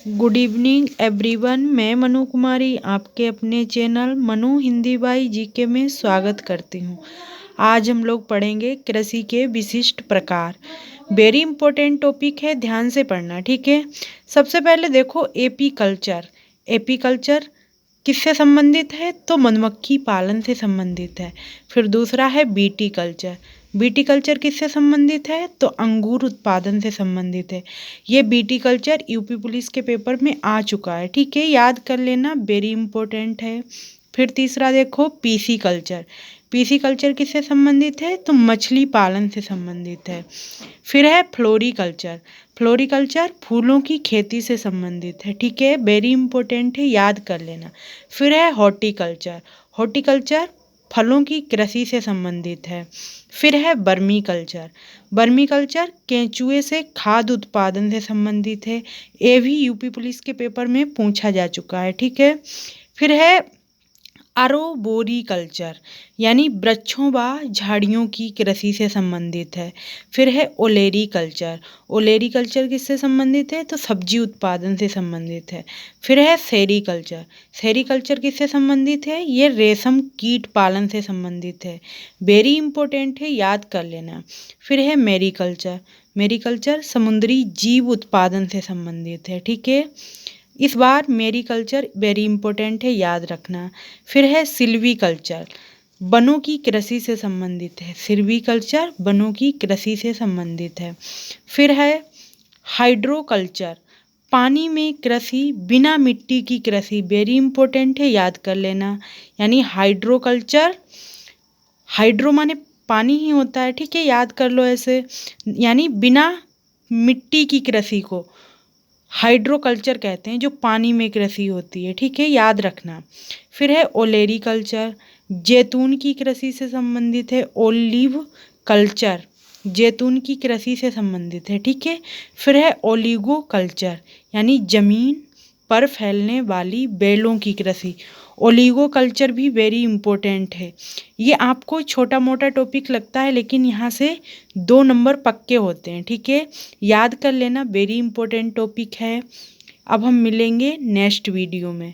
Good evening everyone. मैं मनु कुमारी आपके अपने channel Manu Hindi by GK में स्वागत करती हूँ। आज हम लोग पढ़ेंगे कृषि के विशिष्ट प्रकार। वेरी इंपॉर्टेंट टॉपिक है, ध्यान से पढ़ना, ठीक है। सबसे पहले देखो एपी कल्चर। एपी कल्चर किससे संबंधित है? तो मधुमक्खी पालन से संबंधित है। फिर दूसरा है बीटी कल्चर। बीटी कल्चर किससे संबंधित है? तो अंगूर उत्पादन से संबंधित है। ये बीटी कल्चर यूपी पुलिस के पेपर में आ चुका है, ठीक है, याद कर लेना, वेरी इंपॉर्टेंट है। फिर तीसरा देखो पीसी कल्चर। पीसी कल्चर किससे संबंधित है? तो मछली पालन से संबंधित है। फिर है फ्लोरीकल्चर। फ्लोरीकल्चर फूलों की खेती से संबंधित है, ठीक है, वेरी इंपॉर्टेंट है, याद कर लेना। फिर है हॉर्टिकल्चर। हॉर्टिकल्चर फलों की कृषि से संबंधित है। फिर है बर्मी कल्चर। बर्मी कल्चर केंचुए से खाद्य उत्पादन से संबंधित है। ये भी यूपी पुलिस के पेपर में पूछा जा चुका है, ठीक है। फिर है अरोबोरी कल्चर, यानी वृक्षों व झाड़ियों की कृषि से संबंधित है। फिर है ओलेरी कल्चर। ओलेरी कल्चर किससे संबंधित है? तो सब्जी उत्पादन से संबंधित है। फिर है सेरीकल्चर। सेरीकल्चर किससे संबंधित है? ये रेशम कीट पालन से संबंधित है, वेरी इंपॉर्टेंट है, याद कर लेना। फिर है मेरीकल्चर। मेरीकल्चर समुद्री जीव उत्पादन से संबंधित है, ठीक है। इस बार मेरी कल्चर वेरी इंपॉर्टेंट है, याद रखना। फिर है सिल्वी कल्चर, वनों की कृषि से संबंधित है। सिल्वी कल्चर वनों की कृषि से संबंधित है। फिर है हाइड्रोकल्चर, पानी में कृषि, बिना मिट्टी की कृषि, वेरी इंपॉर्टेंट है, याद कर लेना। यानी हाइड्रोकल्चर, हाइड्रो माने पानी ही होता है, ठीक है, याद कर लो ऐसे, यानी बिना मिट्टी की कृषि को हाइड्रोकल्चर कहते हैं, जो पानी में कृषि होती है, ठीक है, याद रखना। फिर है ओलेरी कल्चर, जैतून की कृषि से संबंधित है। ओलिव कल्चर जैतून की कृषि से संबंधित है, ठीक है। फिर है ओलिगो कल्चर, यानी जमीन पर फैलने वाली बेलों की कृषि। ओलिगो कल्चर भी वेरी इंपॉर्टेंट है। ये आपको छोटा मोटा टॉपिक लगता है, लेकिन यहाँ से 2 नंबर पक्के होते हैं, ठीक है, याद कर लेना, वेरी इंपॉर्टेंट टॉपिक है। अब हम मिलेंगे नेक्स्ट वीडियो में।